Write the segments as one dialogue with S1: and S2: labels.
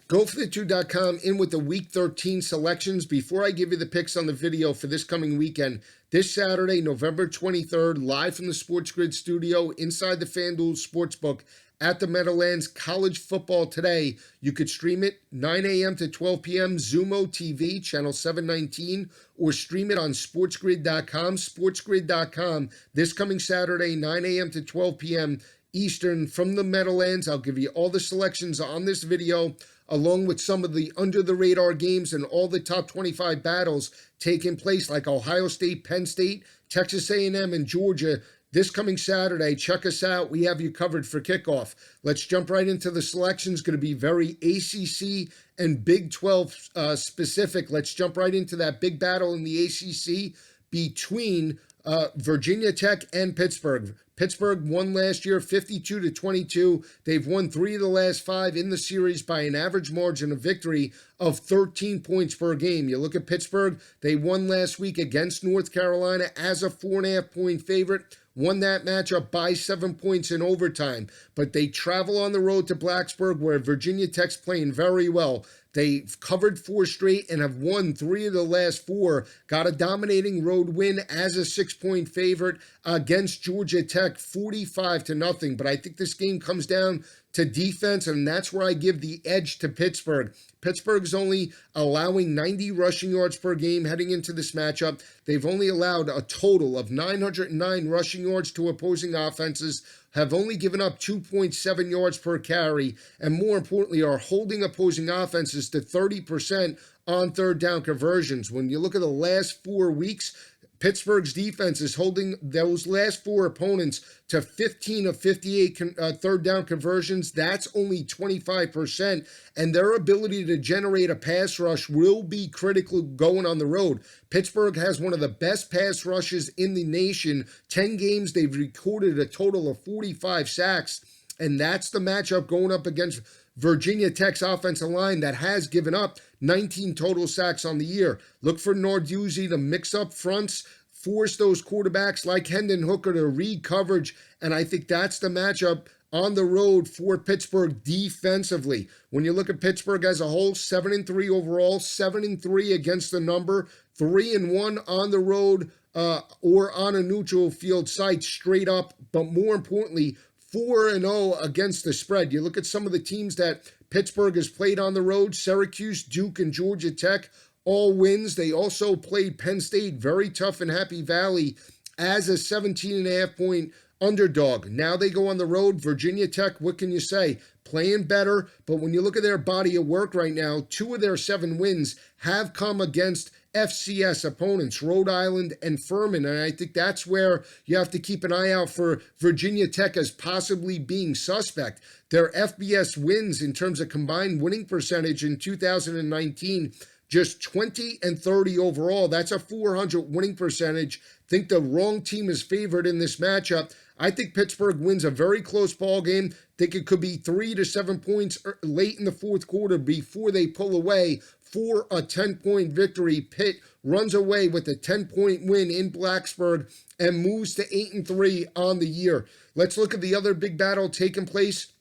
S1: GoForThe2.com in with the Week 13 selections. Before I give you the picks on the video for this coming weekend, this Saturday, November 23rd, live from the Sports Grid studio inside the FanDuel Sportsbook at the Meadowlands, College Football Today. You could stream it 9 a.m. to 12 p.m., Zumo TV, channel 719, or stream it on SportsGrid.com. SportsGrid.com this coming Saturday, 9 a.m. to 12 p.m. Eastern from the Meadowlands. I'll give you all the selections on this video, along with some of the under-the-radar games and all the top 25 battles taking place, like Ohio State, Penn State, Texas A&M, and Georgia. This coming Saturday, check us out. We have you covered for kickoff. Let's jump right into the selections. Going to be very ACC and Big 12 specific. Let's jump right into that big battle in the ACC between Virginia Tech and Pittsburgh. Pittsburgh won last year 52-22. They've won 3 of the last 5 in the series by an average margin of victory of 13 points per game. You look at Pittsburgh, they won last week against North Carolina as a 4.5-point favorite. Won that matchup by 7 points in overtime. But they travel on the road to Blacksburg, where Virginia Tech's playing very well. They've covered 4 straight and have won 3 of the last 4. Got a dominating road win as a 6-point favorite against Georgia Tech, 45-0. But I think this game comes down to defense, and that's where I give the edge to Pittsburgh. Pittsburgh's only allowing 90 rushing yards per game heading into this matchup. They've only allowed a total of 909 rushing yards to opposing offenses, have only given up 2.7 yards per carry, and more importantly, are holding opposing offenses to 30% on third down conversions. When you look at the last 4 weeks, Pittsburgh's defense is holding those last 4 opponents to 15 of 58 third down conversions. That's only 25%, and their ability to generate a pass rush will be critical going on the road. Pittsburgh has one of the best pass rushes in the nation. 10 games, they've recorded a total of 45 sacks, and that's the matchup going up against Virginia Tech's offensive line that has given up 19 total sacks on the year. Look for Narduzzi to mix up fronts, force those quarterbacks like Hendon Hooker to read coverage, and I think that's the matchup on the road for Pittsburgh defensively. When you look at Pittsburgh as a whole, 7-3 overall, 7-3 against the number, 3-1 on the road or on a neutral field site straight up, but more importantly, 4-0 against the spread. You look at some of the teams that Pittsburgh has played on the road: Syracuse, Duke, and Georgia Tech, all wins. They also played Penn State very tough in Happy Valley as a 17.5-point underdog. Now they go on the road. Virginia Tech, what can you say? Playing better, but when you look at their body of work right now, 2 of their 7 wins have come against FCS opponents, Rhode Island and Furman, and I think that's where you have to keep an eye out for Virginia Tech as possibly being suspect. Their FBS wins in terms of combined winning percentage in 2019, just 20-30 overall. That's a 400 winning percentage. Think the wrong team is favored in this matchup. I think Pittsburgh wins a very close ball game. Think it could be 3 to 7 points late in the fourth quarter before they pull away for a 10-point victory. Pitt runs away with a 10-point win in Blacksburg and moves to 8-3 on the year. Let's look at the other big battle taking place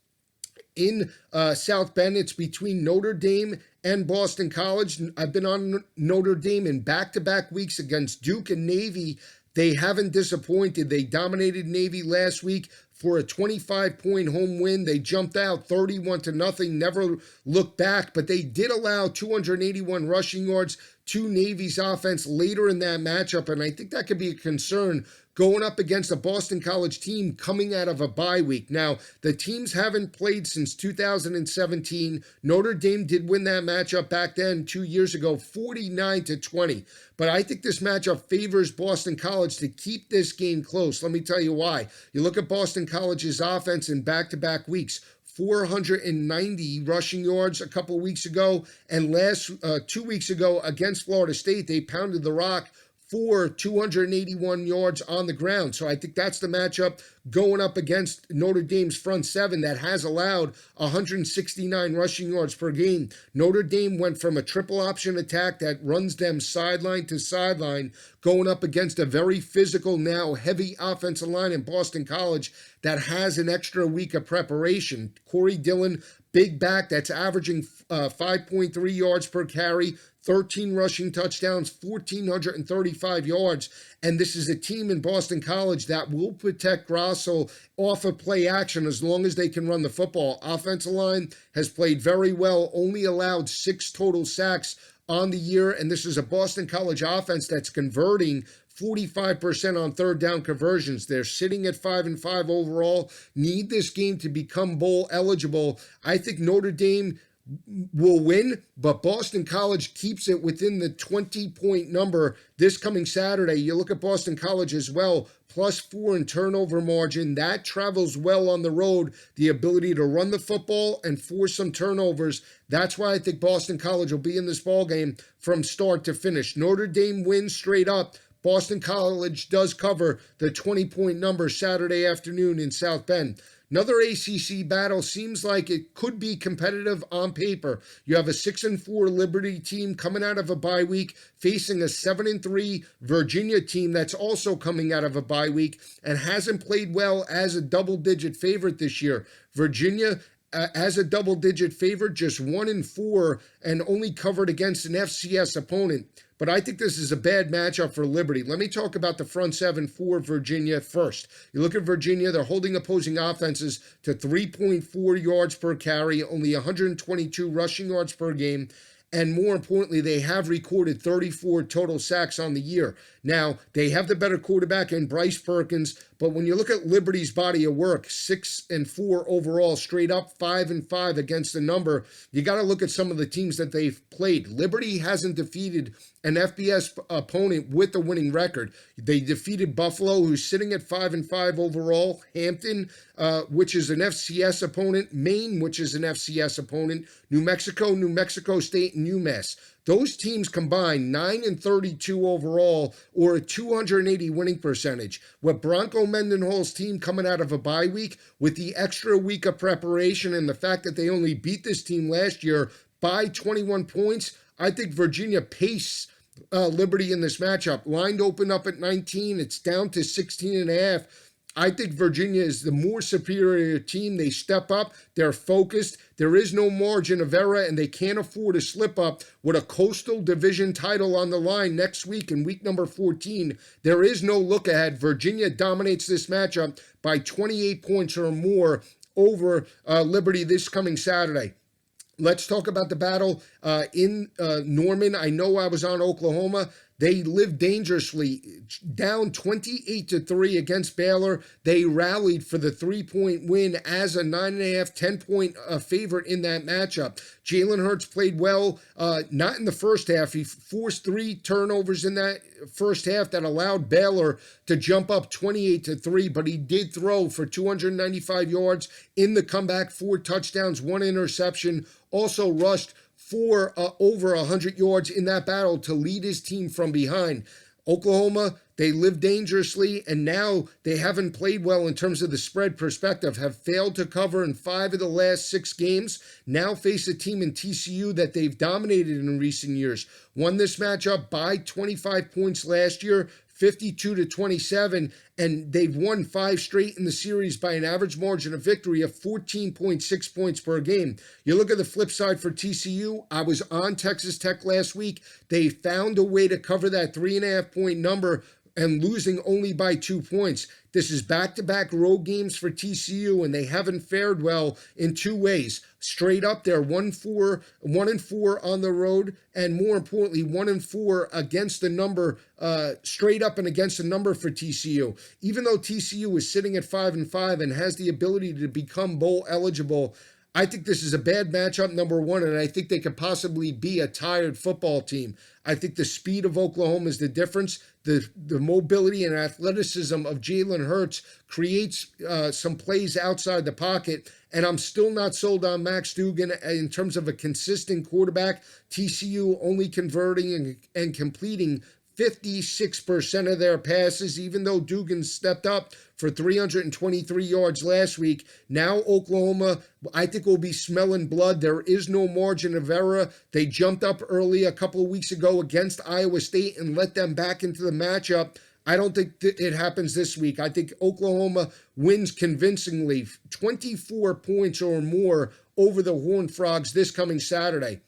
S1: in South Bend. It's between Notre Dame and Boston College. I've been on Notre Dame in back-to-back weeks against Duke and Navy. They haven't disappointed. They dominated Navy last week for a 25-point home win. They jumped out 31-0, never looked back, but they did allow 281 rushing yards to Navy's offense later in that matchup, and I think that could be a concern going up against a Boston College team coming out of a bye week. Now, the teams haven't played since 2017. Notre Dame did win that matchup back then 2 years ago, 49-20. But I think this matchup favors Boston College to keep this game close. Let me tell you why. You look at Boston College's offense in back-to-back weeks. 490 rushing yards a couple weeks ago, and 2 weeks ago against Florida State, they pounded the rock for 281 yards on the ground. So I think that's the matchup going up against Notre Dame's front seven that has allowed 169 rushing yards per game. Notre Dame went from a triple option attack that runs them sideline to sideline, going up against a very physical, now heavy offensive line in Boston College that has an extra week of preparation. Corey Dillon, big back that's averaging 5.3 yards per carry, 13 rushing touchdowns, 1,435 yards. And this is a team in Boston College that will protect Grasso off of play action as long as they can run the football. Offensive line has played very well, only allowed 6 total sacks on the year. And this is a Boston College offense that's converting 45% on third down conversions. They're sitting at 5-5 overall. Need this game to become bowl eligible. I think Notre Dame will win, but Boston College keeps it within the 20-point number this coming Saturday. You look at Boston College as well, +4 in turnover margin. That travels well on the road, the ability to run the football and force some turnovers. That's why I think Boston College will be in this ballgame from start to finish. Notre Dame wins straight up. Boston College does cover the 20-point number Saturday afternoon in South Bend. Another ACC battle seems like it could be competitive on paper. You have a 6-4 Liberty team coming out of a bye week, facing a 7-3 Virginia team that's also coming out of a bye week and hasn't played well as a double-digit favorite this year. Virginia, as a double-digit favorite, just 1-4 and only covered against an FCS opponent. But I think this is a bad matchup for Liberty. Let me talk about the front seven for Virginia first. You look at Virginia, they're holding opposing offenses to 3.4 yards per carry, only 122 rushing yards per game. And more importantly, they have recorded 34 total sacks on the year. Now, they have the better quarterback in Bryce Perkins, but when you look at Liberty's body of work, 6-4 overall, straight up 5-5 against the number, you got to look at some of the teams that they've played. Liberty hasn't defeated an FBS opponent with a winning record. They defeated Buffalo, who's sitting at 5-5 overall, Hampton, which is an FCS opponent, Maine, which is an FCS opponent, New Mexico State, and UMass. Those teams combined 9-32 overall, or a 280 winning percentage. With Bronco Mendenhall's team coming out of a bye week, with the extra week of preparation and the fact that they only beat this team last year by 21 points, I think Virginia paced Liberty in this matchup. Line opened up at 19. It's down to 16.5. I think Virginia is the more superior team. They step up. They're focused. There is no margin of error, and they can't afford to slip up with a Coastal Division title on the line next week in week number 14. There is no look ahead. Virginia dominates this matchup by 28 points or more over Liberty this coming Saturday. Let's talk about the battle in Norman. I know I was on Oklahoma. They lived dangerously, down 28-3 against Baylor. They rallied for the 3-point win as a 9.5, 10-point favorite in that matchup. Jalen Hurts played well, not in the first half. He forced 3 turnovers in that first half that allowed Baylor to jump up 28-3, but he did throw for 295 yards in the comeback, 4 touchdowns, 1 interception, also rushed for over 100 yards in that battle to lead his team from behind. Oklahoma, they live dangerously, and now they haven't played well in terms of the spread perspective, have failed to cover in 5 of the last 6 games, now face a team in TCU that they've dominated in recent years. Won this matchup by 25 points last year, 52-27, and they've won 5 straight in the series by an average margin of victory of 14.6 points per game. You look at the flip side for TCU. I was on Texas Tech last week. They found a way to cover that 3.5-point number and losing only by 2 points. This is back-to-back road games for TCU, and they haven't fared well in 2 ways. Straight up, they're 1-4 on the road, and more importantly, 1-4 against the number, straight up and against the number for TCU. Even though TCU is sitting at 5-5 and has the ability to become bowl eligible, I think this is a bad matchup, number one, and I think they could possibly be a tired football team. I think the speed of Oklahoma is the difference. The mobility and athleticism of Jalen Hurts creates some plays outside the pocket, and I'm still not sold on Max Duggan in terms of a consistent quarterback. TCU only converting and completing 56% of their passes, even though Dugan stepped up for 323 yards last week. Now Oklahoma, I think, will be smelling blood. There is no margin of error. They jumped up early a couple of weeks ago against Iowa State and let them back into the matchup. I don't think it happens this week. I think Oklahoma wins convincingly, 24 points or more over the Horned Frogs this coming Saturday.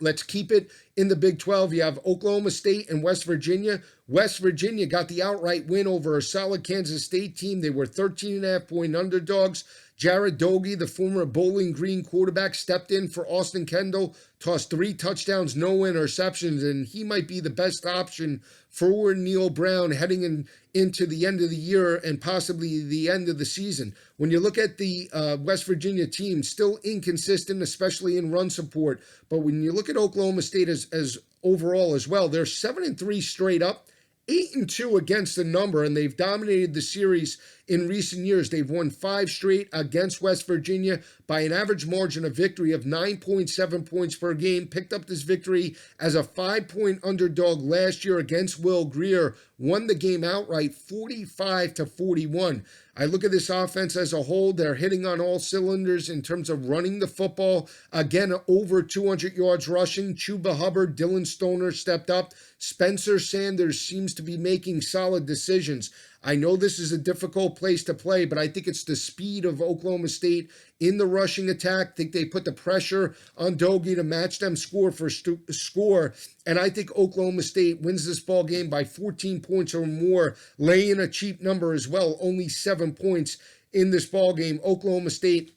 S1: Let's keep it in the Big 12. You have Oklahoma State and West Virginia. West Virginia got the outright win over a solid Kansas State team. They were 13.5-point underdogs. Jared Doege, the former Bowling Green quarterback, stepped in for Austin Kendall, tossed 3 touchdowns, no interceptions, and he might be the best option for Neil Brown heading into the end of the year and possibly the end of the season. When you look at the West Virginia team, still inconsistent, especially in run support. But when you look at Oklahoma State as overall as well, they're 7-3 straight up, 8-2 against the number, and they've dominated the series in recent years. They've won 5 straight against West Virginia by an average margin of victory of 9.7 points per game. Picked up this victory as a 5-point underdog last year against Will Grier. Won the game outright 45-41. I look at this offense as a whole. They're hitting on all cylinders in terms of running the football. Again, over 200 yards rushing. Chuba Hubbard, Dylan Stoner stepped up. Spencer Sanders seems to be making solid decisions. I know this is a difficult place to play, but I think it's the speed of Oklahoma State in the rushing attack. I think they put the pressure on Doege to match them score for score, and I think Oklahoma State wins this ball game by 14 points or more, laying a cheap number as well, only 7 points in this ball game. Oklahoma State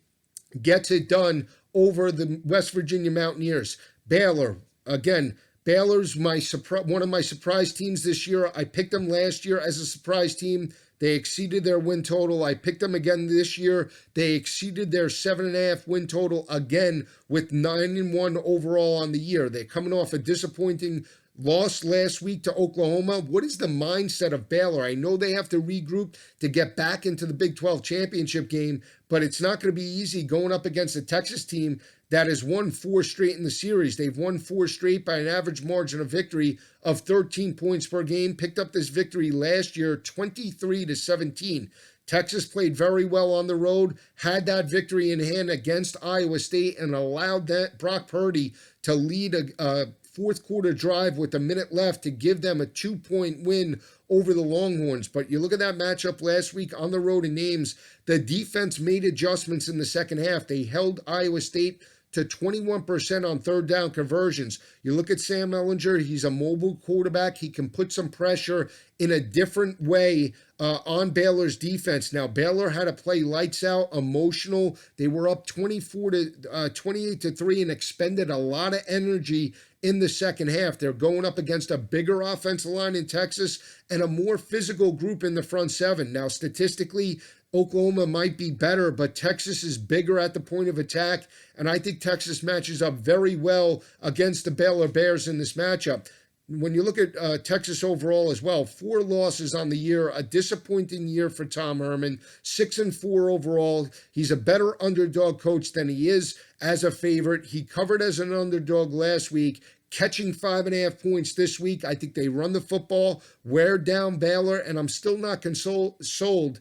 S1: gets it done over the West Virginia Mountaineers. Baylor, again, Baylor's one of my surprise teams this year. I picked them last year as a surprise team. They exceeded their win total. I picked them again this year. They exceeded their 7.5 win total again with 9-1 overall on the year. They're coming off a disappointing loss last week to Oklahoma. What is the mindset of Baylor? I know they have to regroup to get back into the Big 12 championship game, but it's not going to be easy going up against a Texas team that has won 4 straight in the series. They've won 4 straight by an average margin of victory of 13 points per game. Picked up this victory last year, 23-17. Texas played very well on the road, had that victory in hand against Iowa State, and allowed that Brock Purdy to lead a fourth quarter drive with a minute left to give them a 2-point win over the Longhorns. But you look at that matchup last week on the road in Ames, the defense made adjustments in the second half. They held Iowa State to 21% on third down conversions. You look at Sam Ehlinger, he's a mobile quarterback. He can put some pressure in a different way on Baylor's defense. Now, Baylor had to play lights out, emotional. They were up 28-3 and expended a lot of energy in the second half. They're going up against a bigger offensive line in Texas and a more physical group in the front seven. Now, statistically, Oklahoma might be better, but Texas is bigger at the point of attack, and I think Texas matches up very well against the Baylor Bears in this matchup. When you look at Texas overall as well, 4 losses on the year, a disappointing year for Tom Herman, 6-4 overall. He's a better underdog coach than he is as a favorite. He covered as an underdog last week, catching 5.5 points this week. I think they run the football, wear down Baylor, and I'm still not sold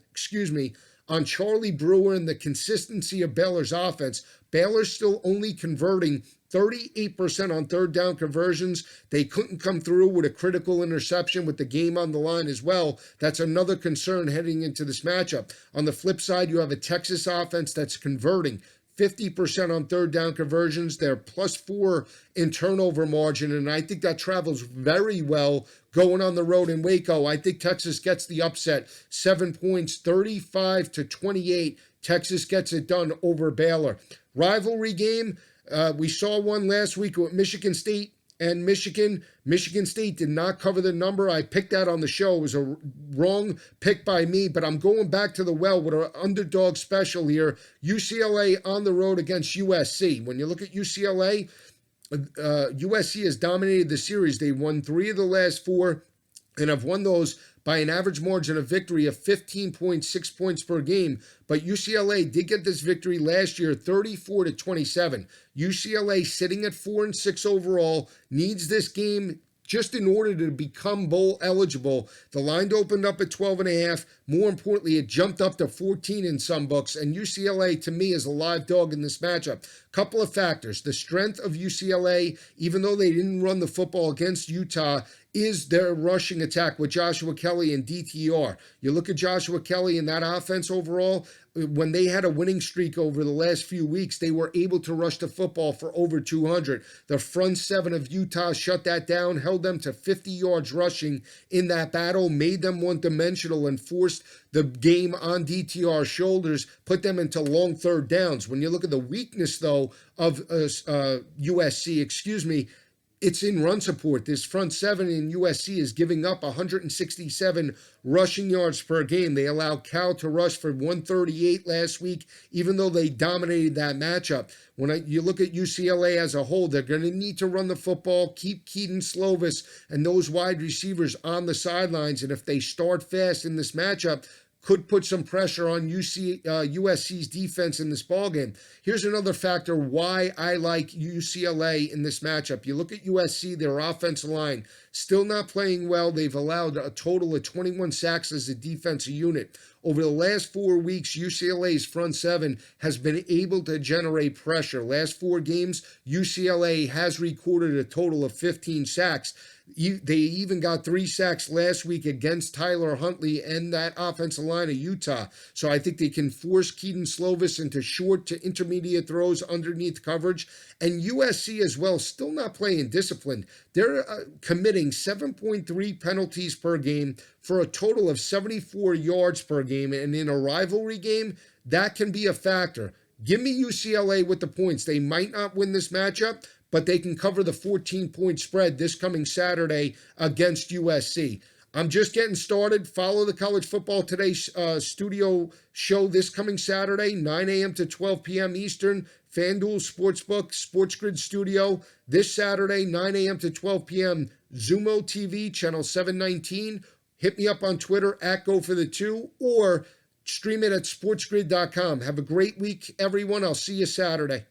S1: on Charlie Brewer and the consistency of Baylor's offense. Baylor's still only converting 38% on third down conversions. They couldn't come through with a critical interception with the game on the line as well. That's another concern heading into this matchup. On the flip side, you have a Texas offense that's converting 50% on third down conversions. They're +4 in turnover margin, and I think that travels very well going on the road in Waco. I think Texas gets the upset. 7 points, 35-28. Texas gets it done over Baylor. Rivalry game. We saw one last week with Michigan State and Michigan. Michigan State did not cover the number. I picked that on the show. It was a wrong pick by me, but I'm going back to the well with an underdog special here. UCLA on the road against USC. When you look at UCLA, USC has dominated the series. They won 3 of the last 4 and have won those by an average margin of victory of 15.6 points per game. But UCLA did get this victory last year, 34-27. UCLA sitting at 4-6 overall, needs this game just in order to become bowl eligible. The line opened up at 12.5. More importantly, it jumped up to 14 in some books, and UCLA, to me, is a live dog in this matchup. Couple of factors. The strength of UCLA, even though they didn't run the football against Utah, is their rushing attack with Joshua Kelly and DTR. You look at Joshua Kelly and that offense overall, when they had a winning streak over the last few weeks, they were able to rush the football for over 200. The front seven of Utah shut that down, held them to 50 yards rushing in that battle, made them one-dimensional, and forced the game on DTR's shoulders, put them into long third downs. When you look at the weakness, though, of USC, it's in run support. This front seven in USC is giving up 167 rushing yards per game. They allowed Cal to rush for 138 last week, even though they dominated that matchup. When you look at UCLA as a whole, they're going to need to run the football, keep Keaton Slovis and those wide receivers on the sidelines. And if they start fast in this matchup, could put some pressure on USC's defense in this ballgame. Here's another factor why I like UCLA in this matchup. You look at USC, their offensive line, still not playing well. They've allowed a total of 21 sacks as a defensive unit. Over the last 4 weeks, UCLA's front seven has been able to generate pressure. Last 4 games, UCLA has recorded a total of 15 sacks. They even got 3 sacks last week against Tyler Huntley and that offensive line of Utah. So I think they can force Keaton Slovis into short to intermediate throws underneath coverage. And USC as well, still not playing disciplined. They're committing 7.3 penalties per game for a total of 74 yards per game. And in a rivalry game, that can be a factor. Give me UCLA with the points. They might not win this matchup, but they can cover the 14-point spread this coming Saturday against USC. I'm just getting started. Follow the College Football Today studio show this coming Saturday, 9 a.m. to 12 p.m. Eastern, FanDuel Sportsbook, Sports Grid Studio. This Saturday, 9 a.m. to 12 p.m., Zumo TV, channel 719. Hit me up on Twitter, @GoForThe2, or stream it at sportsgrid.com. Have a great week, everyone. I'll see you Saturday.